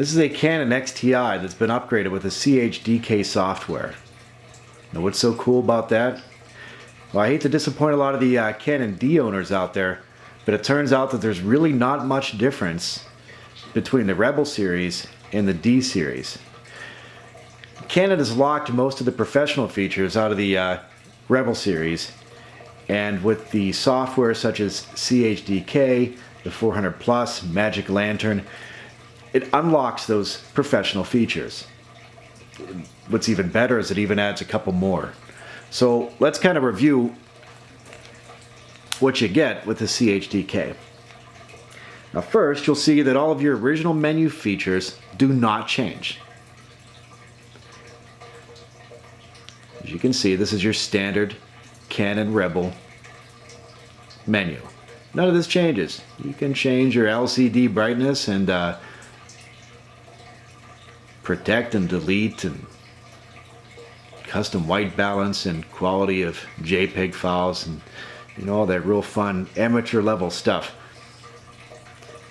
This is a Canon Xti that's been upgraded with a CHDK software. Now what's so cool about that? Well, I hate to disappoint a lot of the Canon D owners out there, but it turns out that there's really not much difference between the Rebel series and the D series. Canon has locked most of the professional features out of the Rebel series, and with the software such as CHDK, the 400plus, Magic Lantern, it unlocks those professional features. What's even better is it even adds a couple more. So let's kind of review what you get with the CHDK. Now first, you'll see that all of your original menu features do not change. As you can see, this is your standard Canon Rebel menu. None of this changes. You can change your LCD brightness and protect and delete and custom white balance and quality of JPEG files and all that real fun amateur level stuff.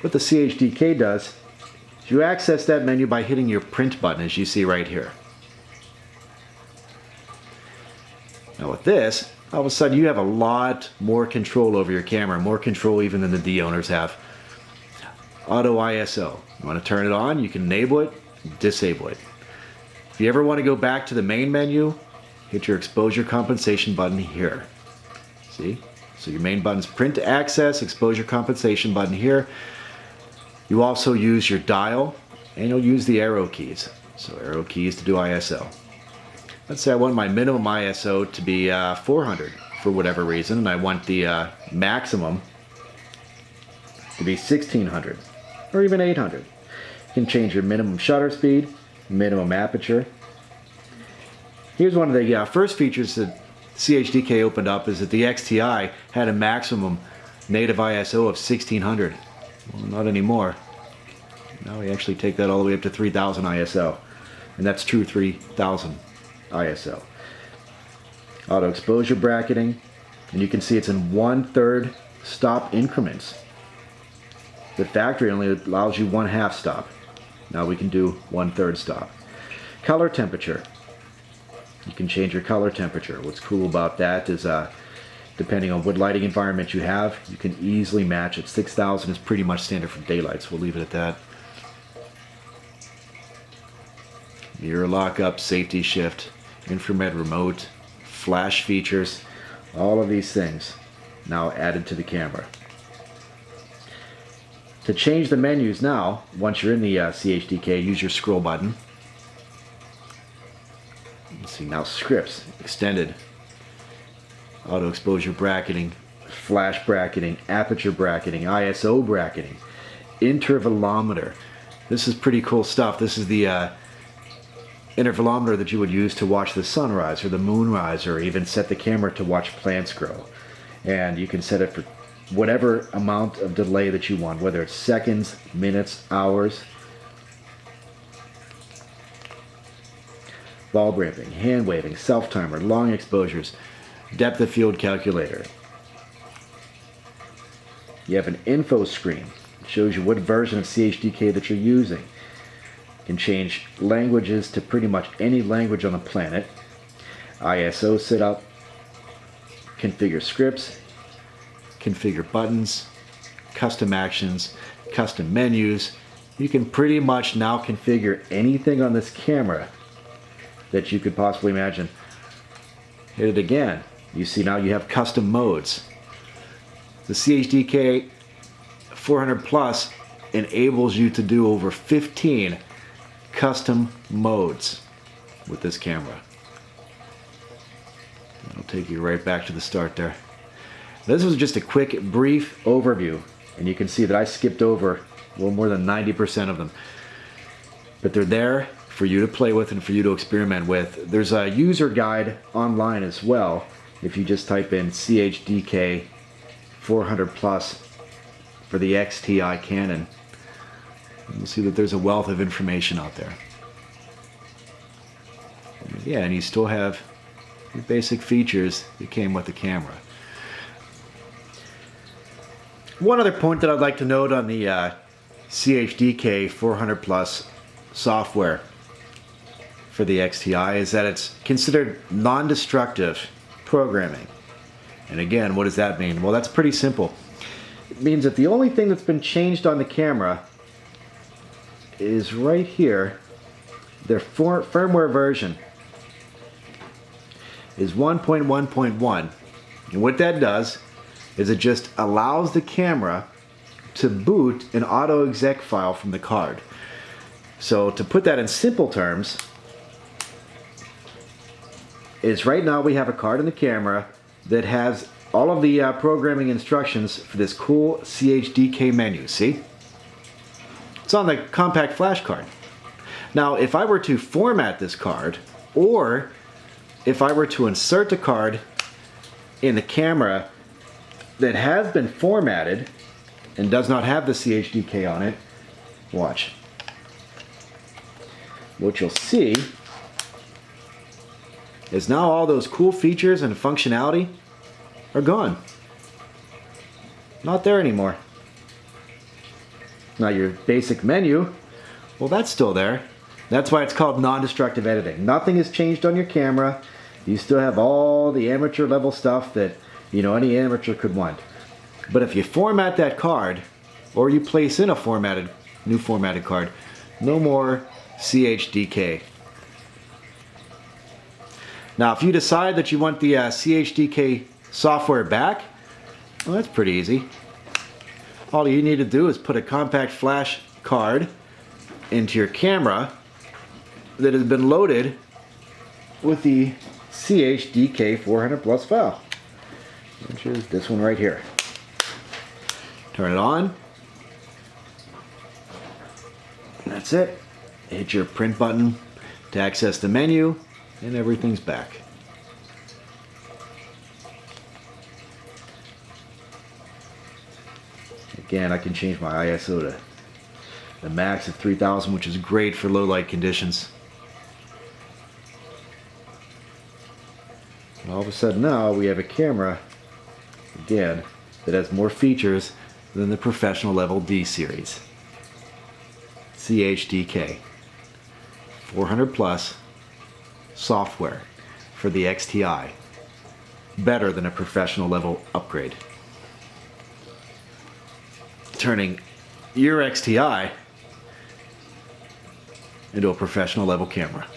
What the CHDK does is you access that menu by hitting your print button, as you see right here. Now with this, all of a sudden you have a lot more control over your camera, more control even than the D owners have. Auto ISO. You want to turn it on, you can enable it, disable it. If you ever want to go back to the main menu, hit your exposure compensation button here. See? So your main button's print to access, exposure compensation button here. You also use your dial, and you'll use the arrow keys. So arrow keys to do ISO. Let's say I want my minimum ISO to be 400 for whatever reason, and I want the maximum to be 1600 or even 800. You can change your minimum shutter speed, minimum aperture. Here's one of the first features that CHDK opened up, is that the Xti had a maximum native ISO of 1600. Well, not anymore. Now we actually take that all the way up to 3000 ISO, and that's true 3000 ISO. Auto exposure bracketing, and you can see it's in 1/3 stop increments. The factory only allows you 1/2 stop. Now we can do 1/3 stop. Color temperature. You can change your color temperature. What's cool about that is depending on what lighting environment you have, you can easily match it. 6000 is pretty much standard for daylight, so we'll leave it at that. Mirror lockup, safety shift, infrared remote, flash features, all of these things now added to the camera. To change the menus now, once you're in the CHDK, use your scroll button. Let's see, now scripts, extended, auto exposure bracketing, flash bracketing, aperture bracketing, ISO bracketing, intervalometer. This is pretty cool stuff. This is the intervalometer that you would use to watch the sunrise or the moonrise, or even set the camera to watch plants grow. And you can set it for whatever amount of delay that you want, whether it's seconds, minutes, hours. Bulb ramping, hand waving, self timer, long exposures, depth of field calculator. You have an info screen. It shows you what version of CHDK that you're using. You can change languages to pretty much any language on the planet. ISO setup, configure scripts, configure buttons, custom actions, custom menus. You can pretty much now configure anything on this camera that you could possibly imagine. Hit it again. You see now you have custom modes. The CHDK 400 Plus enables you to do over 15 custom modes with this camera. That'll take you right back to the start there. This was just a quick, brief overview, and you can see that I skipped over a little more than 90% of them. But they're there for you to play with and for you to experiment with. There's a user guide online as well. If you just type in CHDK 400 Plus for the Xti Canon, you'll see that there's a wealth of information out there. Yeah, and you still have your basic features that came with the camera. One other point that I'd like to note on the CHDK 400 Plus software for the XTI is that it's considered non-destructive programming. And again, what does that mean? Well, that's pretty simple. It means that the only thing that's been changed on the camera is right here. Their firmware version is 1.1.1. And what that does is it just allows the camera to boot an auto exec file from the card. So to put that in simple terms, is right now we have a card in the camera that has all of the programming instructions for this cool CHDK menu. See? It's on the compact flash card. Now, if I were to format this card, or if I were to insert the card in the camera that has been formatted and does not have the CHDK on it, watch. What you'll see is now all those cool features and functionality are gone. Not there anymore. Now your basic menu, well, that's still there. That's why it's called non-destructive editing. Nothing has changed on your camera. You still have all the amateur level stuff that, you know, any amateur could want. But if you format that card, or you place in a new formatted card, no more CHDK. Now, if you decide that you want the CHDK software back, well, that's pretty easy. All you need to do is put a compact flash card into your camera that has been loaded with the CHDK 400+ file, which is this one right here. Turn it on. And that's it. Hit your print button to access the menu, and everything's back. Again, I can change my ISO to the max of 3000, which is great for low light conditions. And all of a sudden now we have a camera, again, that has more features than the professional level D series. CHDK 400+ software for the XTI. Better than a professional level upgrade. Turning your XTI into a professional level camera.